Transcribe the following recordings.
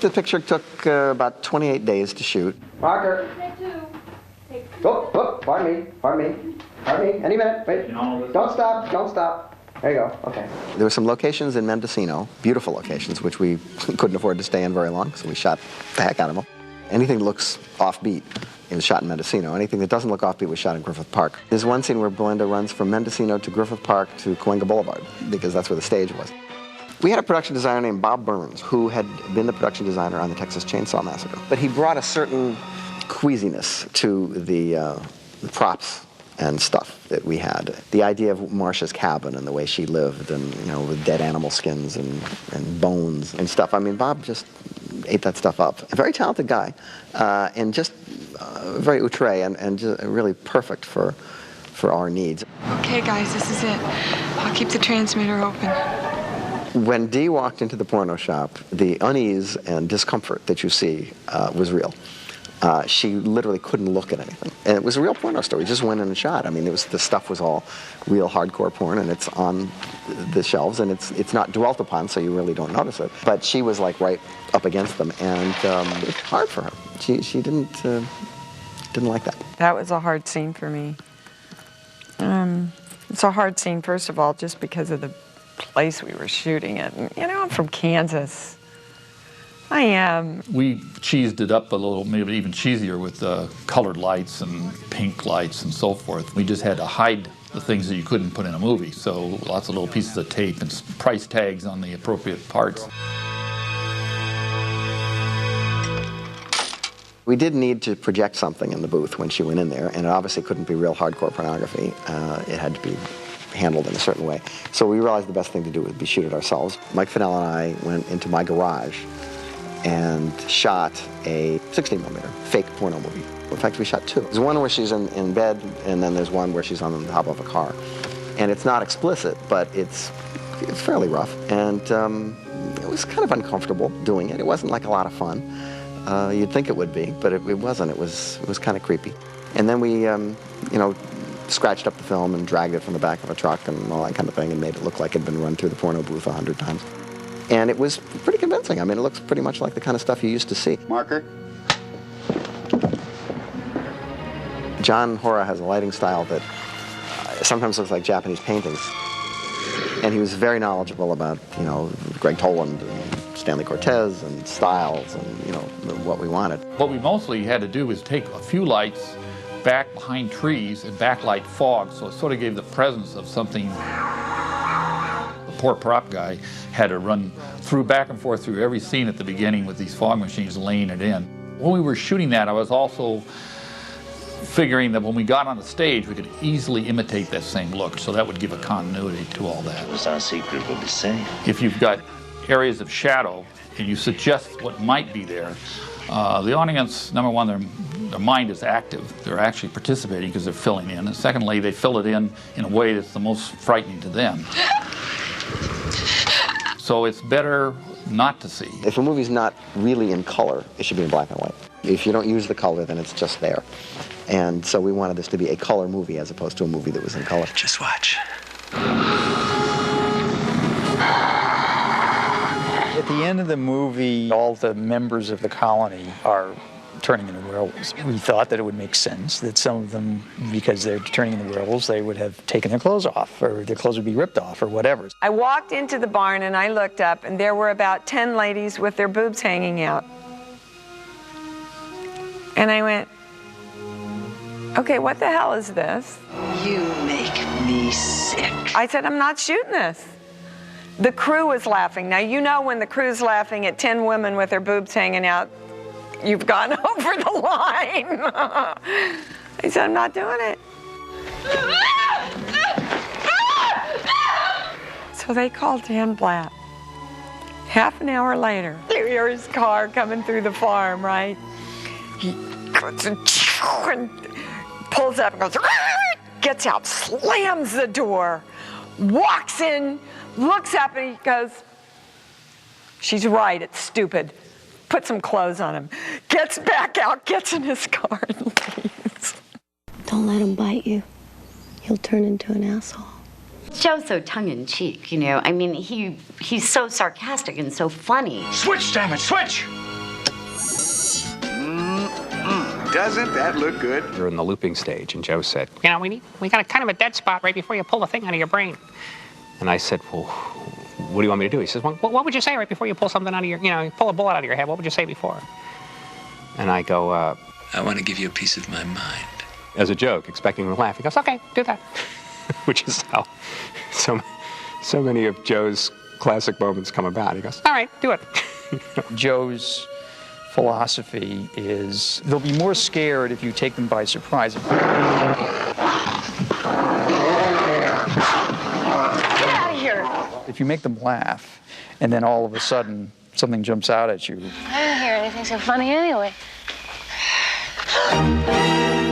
The picture took about 28 days to shoot. Marker. Oh, pardon me. Any minute, wait. Don't stop. There you go, okay. There were some locations in Mendocino, beautiful locations, which we couldn't afford to stay in very long, so we shot the heck out of them. Anything that looks offbeat is shot in Mendocino. Anything that doesn't look offbeat was shot in Griffith Park. There's one scene where Belinda runs from Mendocino to Griffith Park to Cahuenga Boulevard, because that's where the stage was. We had a production designer named Bob Burns, who had been the production designer on the Texas Chainsaw Massacre. But he brought a certain queasiness to the props and stuff that we had. The idea of Marcia's cabin and the way she lived, and with dead animal skins and bones and stuff. I mean, Bob just ate that stuff up. A very talented guy, and just very outre and just really perfect for our needs. Okay, guys, this is it. I'll keep the transmitter open. When Dee walked into the porno shop, the unease and discomfort that you see was real. She literally couldn't look at anything. And it was a real porno store. We just went in and shot. I mean, the stuff was all real hardcore porn, and it's on the shelves, and it's not dwelt upon, so you really don't notice it. But she was like right up against them, and it was hard for her. She didn't like that. That was a hard scene for me. It's a hard scene, first of all, just because of the place we were shooting it. And, I'm from Kansas. I am. We cheesed it up a little, maybe even cheesier with colored lights and pink lights and so forth. We just had to hide the things that you couldn't put in a movie. So lots of little pieces of tape and price tags on the appropriate parts. We did need to project something in the booth when she went in there, and it obviously couldn't be real hardcore pornography. It had to be handled in a certain way. So we realized the best thing to do would be shoot it ourselves. Mike Fennell and I went into my garage and shot a 16mm fake porno movie. In fact, we shot two. There's one where she's in bed, and then there's one where she's on the top of a car. And it's not explicit, but it's fairly rough. And it was kind of uncomfortable doing it. It wasn't like a lot of fun. You'd think it would be, but it wasn't. It was kind of creepy. And then we, scratched up the film and dragged it from the back of a truck and all that kind of thing, and made it look like it had been run through the porno booth 100 times. And it was pretty convincing. I mean, it looks pretty much like the kind of stuff you used to see. Marker. John Hora has a lighting style that sometimes looks like Japanese paintings. And he was very knowledgeable about, Greg Toland and Stanley Cortez and styles and, what we wanted. What we mostly had to do was take a few lights back behind trees and backlight fog, so it sort of gave the presence of something. The poor prop guy had to run back and forth through every scene at the beginning with these fog machines laying it in. When we were shooting that, I was also figuring that when we got on the stage, we could easily imitate that same look, so that would give a continuity to all that. Was our secret will be safe. If you've got areas of shadow and you suggest what might be there, the audience, number one, their mind is active. They're actually participating because they're filling in. And secondly, they fill it in a way that's the most frightening to them. So it's better not to see. If a movie's not really in color, it should be in black and white. If you don't use the color, then it's just there. And so we wanted this to be a color movie as opposed to a movie that was in color. Just watch. At the end of the movie, all the members of the colony are turning into werewolves. We thought that it would make sense that some of them, because they're turning into werewolves, they would have taken their clothes off, or their clothes would be ripped off, or whatever. I walked into the barn and I looked up, and there were about 10 ladies with their boobs hanging out. And I went, okay, what the hell is this? You make me sick. I said, I'm not shooting this. The crew was laughing. Now, when the crew's laughing at 10 women with their boobs hanging out, you've gone over the line. I said, I'm not doing it. So they called Dan Blatt. Half an hour later, you hear his car coming through the farm, right? He goes and pulls up and goes, gets out, slams the door, walks in, looks up, and he goes, she's right, it's stupid. Put some clothes on him. Gets back out, gets in his car, and leaves. Don't let him bite you. He'll turn into an asshole. Joe's so tongue-in-cheek, I mean, he's so sarcastic and so funny. Switch, damn it, switch! Doesn't that look good? We're in the looping stage, and Joe said, You know, we got a kind of a dead spot right before you pull the thing out of your brain. and I said, well, what do you want me to do? He says, well, what would you say right before you pull something out of your, you pull a bullet out of your head? What would you say before? And I go, I want to give you a piece of my mind. As a joke, expecting him to laugh. He goes, okay, do that. Which is how so many of Joe's classic moments come about. He goes, all right, do it. Joe's philosophy is they'll be more scared if you take them by surprise. Get out of here. If you make them laugh, and then all of a sudden something jumps out at you. I didn't hear anything so funny anyway.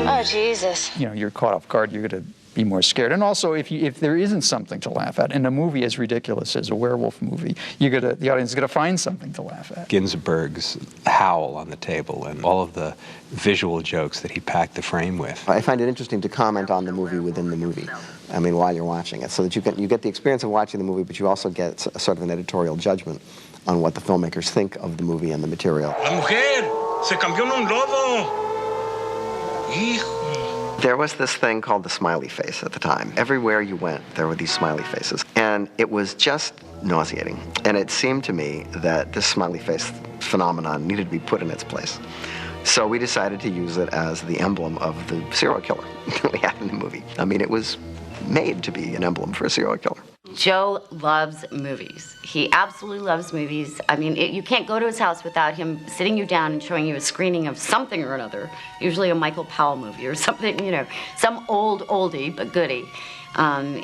Oh, Jesus. You're caught off guard, you're going to be more scared. And also, if there isn't something to laugh at, in a movie as ridiculous as a werewolf movie, the audience is going to find something to laugh at. Ginsberg's howl on the table and all of the visual jokes that he packed the frame with. I find it interesting to comment on the movie within the movie. I mean, while you're watching it, so that you get the experience of watching the movie, but you also get sort of an editorial judgment on what the filmmakers think of the movie and the material. La mujer se cambió en un lobo. Hijo. There was this thing called the smiley face at the time. Everywhere you went, there were these smiley faces. And it was just nauseating. And it seemed to me that this smiley face phenomenon needed to be put in its place. So we decided to use it as the emblem of the serial killer that we had in the movie. I mean, it was made to be an emblem for a serial killer. Joe loves movies. He absolutely loves movies. I mean, you can't go to his house without him sitting you down and showing you a screening of something or another, usually a Michael Powell movie or something, some oldie but goodie.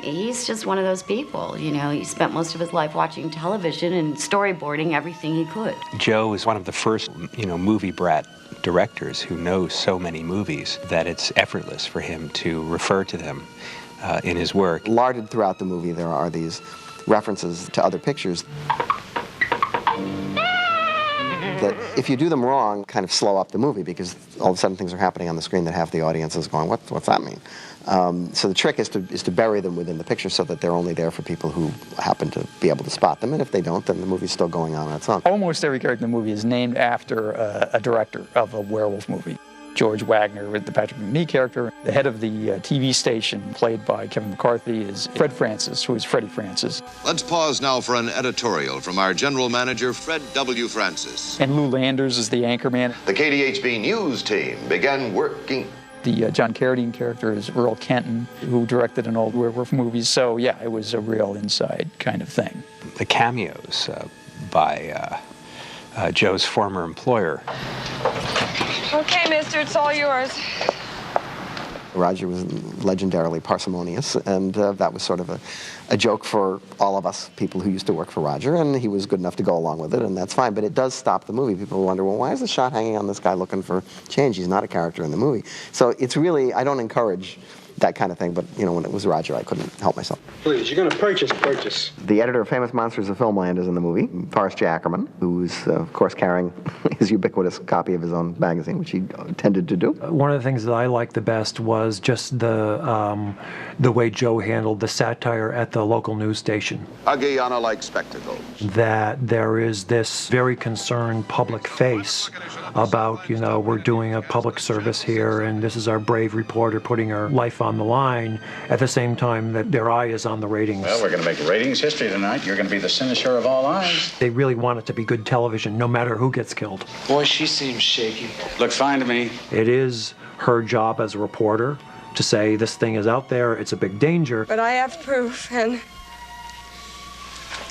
He's just one of those people, He spent most of his life watching television and storyboarding everything he could. Joe is one of the first, movie brat directors who knows so many movies that it's effortless for him to refer to them in his work. Larded throughout the movie, there are these references to other pictures that, if you do them wrong, kind of slow up the movie, because all of a sudden things are happening on the screen that half the audience is going, what's that mean? So the trick is to bury them within the picture so that they're only there for people who happen to be able to spot them, and if they don't, then the movie's still going on its own. Almost every character in the movie is named after a director of a werewolf movie. George Wagner, with the Patrick McNee character. The head of the TV station, played by Kevin McCarthy, is Fred Francis, who is Freddie Francis. Let's pause now for an editorial from our general manager, Fred W. Francis. And Lou Landers is the anchorman. The KDHB news team began working. The John Carradine character is Earl Kenton, who directed an old werewolf movies. So, yeah, it was a real inside kind of thing. The cameos by Joe's former employer. Okay, mister, it's all yours. Roger was legendarily parsimonious, and that was sort of a joke for all of us people who used to work for Roger, and he was good enough to go along with it, and that's fine. But it does stop the movie. People wonder, well, why is the shot hanging on this guy looking for change? He's not a character in the movie. So it's really, I don't encourage that kind of thing, but when it was Roger, I couldn't help myself. Please, you're going to purchase. The editor of Famous Monsters of Filmland is in the movie, Forrest J. Ackerman, who's, of course, carrying his ubiquitous copy of his own magazine, which he tended to do. One of the things that I liked the best was just the way Joe handled the satire at the local news station. A Guyana-like spectacle. That there is this very concerned public face about, we're doing a public service here, and this is our brave reporter putting her life on the line, at the same time that their eye is on the ratings. Well, we're going to make ratings history tonight. You're going to be the cynosure of all eyes. They really want it to be good television, no matter who gets killed. Boy, she seems shaky. Looks fine to me. It is her job as a reporter to say this thing is out there, it's a big danger. But I have proof, and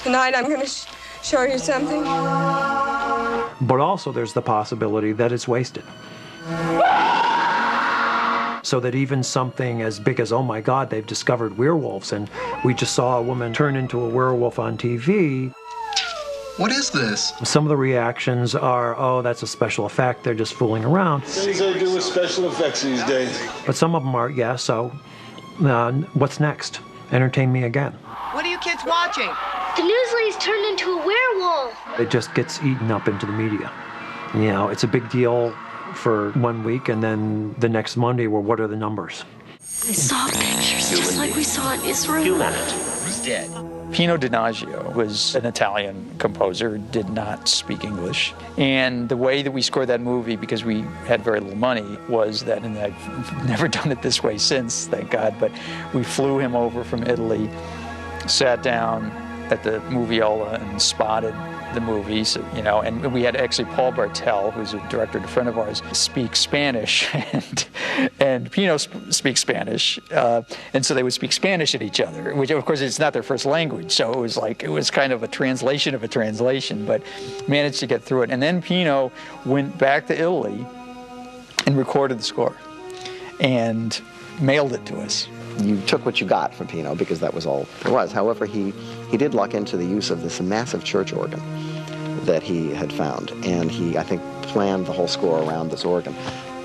tonight I'm going to show you something. But also there's the possibility that it's wasted. So that even something as big as, oh my God, they've discovered werewolves, and we just saw a woman turn into a werewolf on TV. What is this? Some of the reactions are, oh, that's a special effect, they're just fooling around. Things they do with special effects these days. But some of them are, yeah, so what's next? Entertain me again. What are you kids watching? The news lady's turned into a werewolf. It just gets eaten up into the media. It's a big deal for 1 week, and then the next Monday, well, what are the numbers? I saw pictures just like we saw in Israel. Humanity is dead. Pino Donaggio was an Italian composer, did not speak English. And the way that we scored that movie, because we had very little money, was that, and I've never done it this way since, thank God, but we flew him over from Italy, sat down at the Moviola and spotted the movies, and we had actually Paul Bartel, who's a director, a friend of ours, speak Spanish, and Pino speaks Spanish, and so they would speak Spanish at each other, which of course it's not their first language, so it was kind of a translation of a translation, but managed to get through it. And then Pino went back to Italy and recorded the score, and mailed it to us. You took what you got from Pino because that was all there was. However, he did luck into the use of this massive church organ that he had found, and he, I think, planned the whole score around this organ.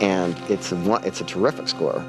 And it's a terrific score.